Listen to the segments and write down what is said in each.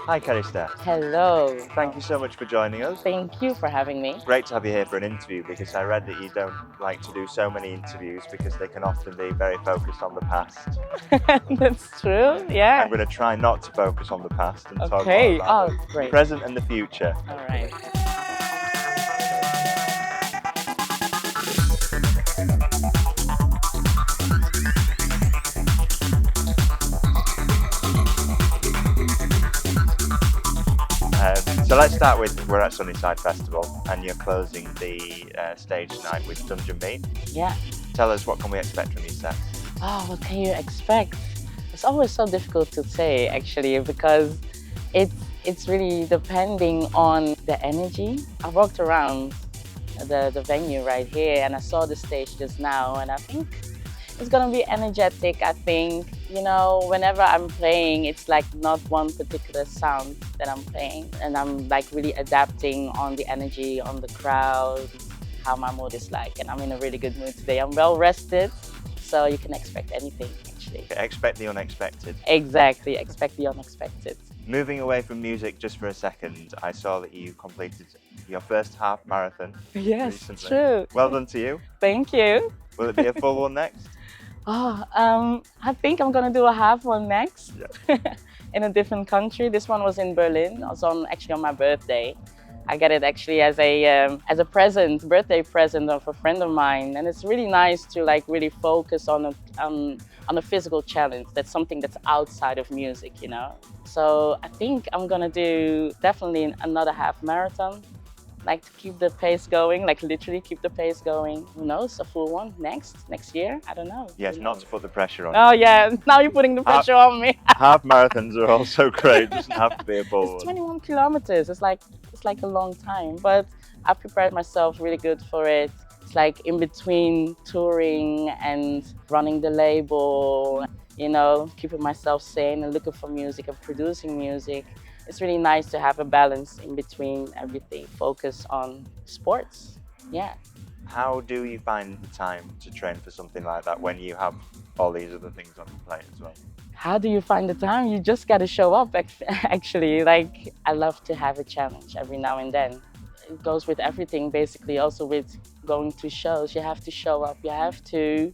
Hi Carista, Hello. thank you so much for joining us. Thank you for having me. Great to have you here for an interview because I read that you don't like to do so many interviews because they can often be very focused on the past. That's true. Yeah. I'm going to try not to focus on the past and talk more Okay. about Oh, the great. present and the future. All right. So let's start with we're at Sunnyside Festival and you're closing the stage tonight with Dungeon Meat. Yeah. Tell us, what can we expect from your set? Oh, what can you expect? It's always so difficult to say, actually, because it's really depending on the energy. I walked around the venue right here and I saw the stage just now, and I think it's gonna be energetic. I think, whenever I'm playing, it's like not one particular sound that I'm playing, and I'm like really adapting on the energy, on the crowd, how my mood is like, and I'm in a really good mood today. I'm well rested, so you can expect anything, actually. Expect the unexpected. Exactly, expect the unexpected. Moving away from music just for a second, I saw that you completed your first half marathon Yes, recently. true. Well done to you. Thank you. Will it be a full one next? I think I'm gonna do a half one next. Yeah. In a different country. This one was in Berlin. It was actually on my birthday. I got it actually as a present, birthday present of a friend of mine, and it's really nice to like really focus on a physical challenge. That's something that's outside of music. So I think I'm gonna do definitely another half marathon. Like to keep the pace going, like literally keep the pace going. Who knows, a full one next year? I don't know. Yes, not to put the pressure on Oh you. yeah, now you're putting the pressure on me. Half marathons are also great. It doesn't have to be a full It's one. 21 kilometers. It's like a long time, but I prepared myself really good for it. It's like in between touring and running the label, keeping myself sane and looking for music and producing music. It's really nice to have a balance in between everything. Focus on sports. Yeah. How do you find the time to train for something like that when you have all these other things on your plate as well? How do you find the time? You just got to show up, actually. Like, I love to have a challenge every now and then. It goes with everything, basically, also with going to shows. You have to show up. You have to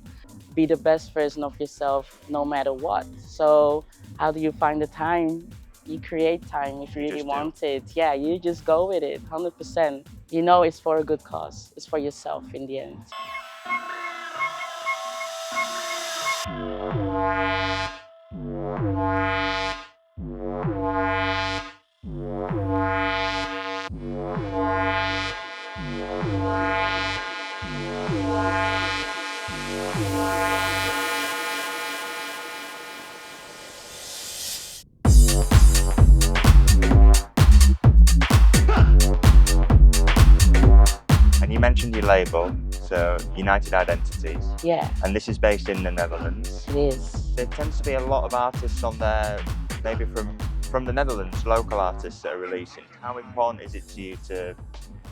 be the best version of yourself no matter what. So how do you find the time? You create time if you really want it. Yeah, you just go with it, 100%. You know it's for a good cause. It's for yourself in the end. And you mentioned your label, so United Identities. Yeah. And this is based in the Netherlands. It is. There tends to be a lot of artists on there, maybe from the Netherlands, local artists that are releasing. How important is it to you to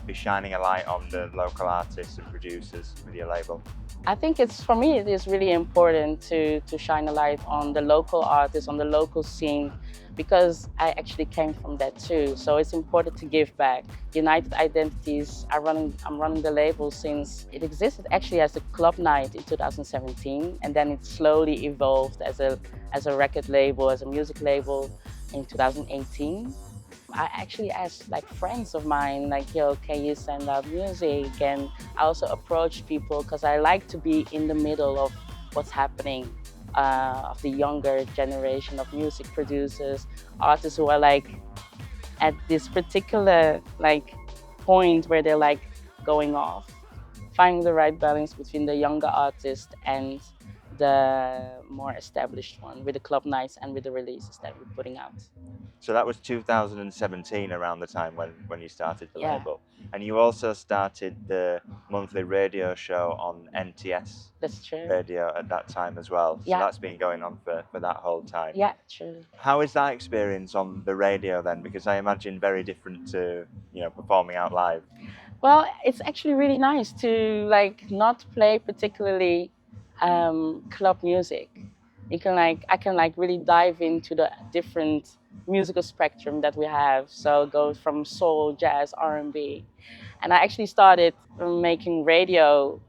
be shining a light on the local artists and producers with your label? I think for me, it is really important to shine a light on the local artists, on the local scene, because I actually came from that too. So it's important to give back. United Identities, I'm running the label since it existed actually as a club night in 2017, and then it slowly evolved as a record label, as a music label in 2018. I actually asked like friends of mine, like, yo, can you send out music? And I also approached people because I like to be in the middle of what's happening, of the younger generation of music producers, artists who are like at this particular like point where they're like going off, finding the right balance between the younger artist and the more established one with the club nights and with the releases that we're putting out. So that was 2017, around the time when you started the Yeah. label. And you also started the monthly radio show on NTS That's true. radio at that time as well. So Yeah. that's been going on for that whole time. Yeah, true. How is that experience on the radio then? Because I imagine very different to, performing out live. Well, it's actually really nice to like not play particularly club music. I can like really dive into the different musical spectrum that we have. So it goes from soul, jazz, R&B. And I actually started making radio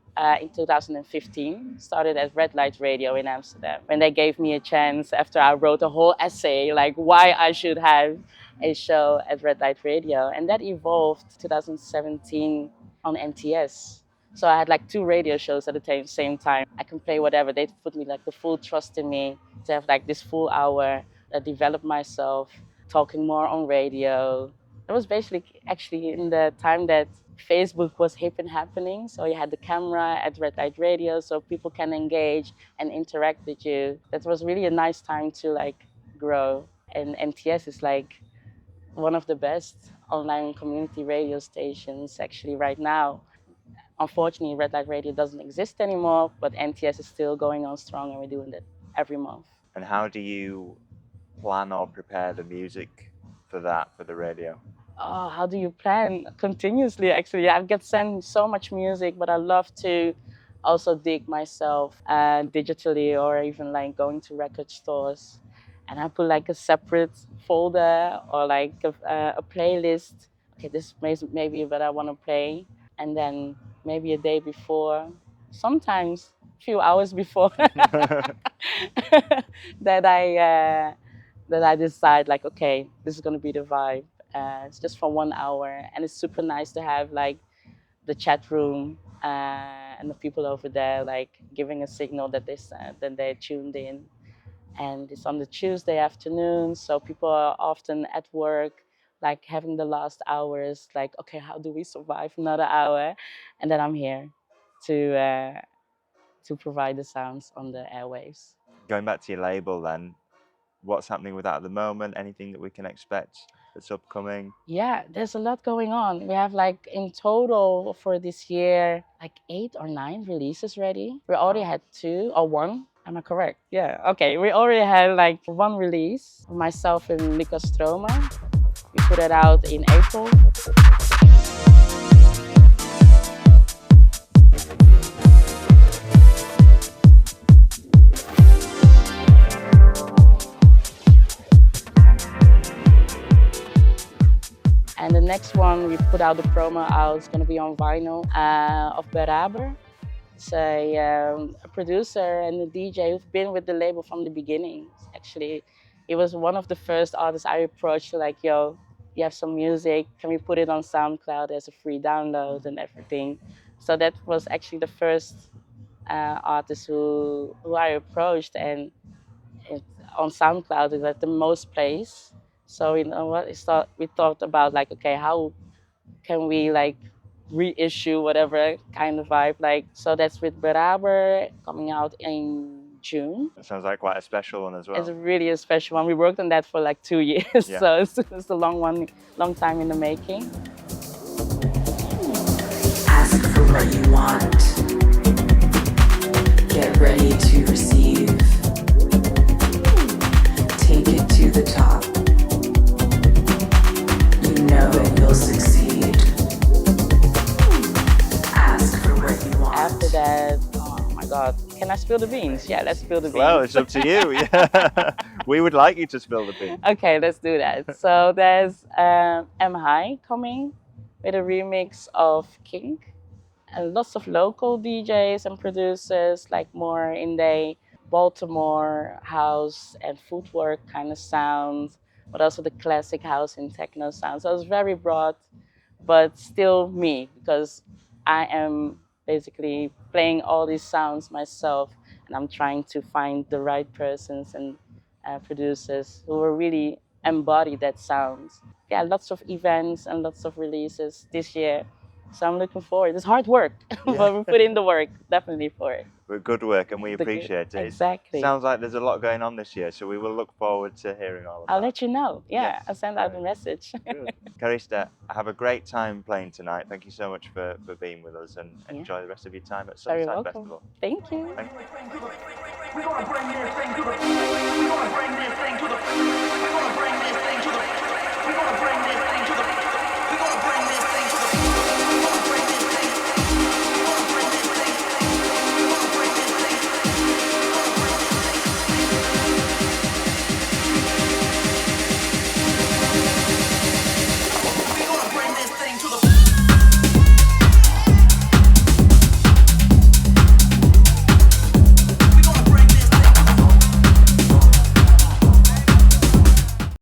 in 2015. Started at Red Light Radio in Amsterdam. When they gave me a chance after I wrote a whole essay, like why I should have a show at Red Light Radio. And that evolved 2017 on NTS. So I had like 2 radio shows at the same time. I can play whatever. They put me like the full trust in me to have like this full hour, develop myself, talking more on radio. It was basically actually in the time that Facebook was hip and happening. So you had the camera at Red Light Radio, so people can engage and interact with you. That was really a nice time to like grow. And NTS is like one of the best online community radio stations actually right now. Unfortunately, Red Light Radio doesn't exist anymore, but NTS is still going on strong, and we're doing that every month. And how do you plan or prepare the music for the radio? Oh, how do you plan? Continuously, actually. I get sent so much music, but I love to also dig myself digitally, or even like going to record stores. And I put like a separate folder or like a playlist. Okay, this is maybe what I want to play. And then maybe a day before, sometimes a few hours before, that I decide like, okay, this is gonna be the vibe. It's just for 1 hour, and it's super nice to have like the chat room and the people over there like giving a signal that they tuned in. And it's on the Tuesday afternoon, so people are often at work, like having the last hours, like, okay, how do we survive another hour? And then I'm here to provide the sounds on the airwaves. Going back to your label then, what's happening with that at the moment? Anything that we can expect that's upcoming? Yeah, there's a lot going on. We have like in total for this year, like 8 or 9 releases ready. We already had 2 or 1. Am I correct? Yeah, okay. We already had like 1 release, myself and Trommel. We put it out in April. And the next one, we put out the promo out, it's gonna be on vinyl of Beraber. It's a producer and a DJ who's been with the label from the beginning. Actually, he was one of the first artists I approached, like, yo, you have some music, can we put it on SoundCloud as a free download and everything. So that was actually the first artist who I approached, and on SoundCloud is at the most plays. So you know what, we thought about like, okay, how can we like reissue whatever kind of vibe, like, so that's with Beraber coming out in June. That sounds like quite a special one as well. It's really a special one. We worked on that for like 2 years, Yeah. so it's a long time in the making. Ask for what you want. Get ready to receive. Take it to the top. You know it, you'll succeed. Ask for what you want. After that, oh my God, can I spill the beans? Yeah, let's spill the beans. Well, it's up to you. Yeah. We would like you to spill the beans. Okay, let's do that. So there's M High coming with a remix of Kink, and lots of local DJs and producers, like more in the Baltimore house and footwork kind of sound, but also the classic house and techno sound. So it's very broad, but still me, because I am basically playing all these sounds myself, and I'm trying to find the right persons and producers who will really embody that sound. Yeah, lots of events and lots of releases this year. So I'm looking forward. It's hard work, but we put in the work, definitely, for it. But good work, and we appreciate it. Exactly. Sounds like there's a lot going on this year, so we will look forward to hearing all of that. I'll let you know. Yeah, Yes. I'll send out a message. Good. Carista, have a great time playing tonight. Thank you so much for being with us, and enjoy the rest of your time at Very Sunnyside welcome. Festival. Thank you. Thank you. We're gonna bring this thing to the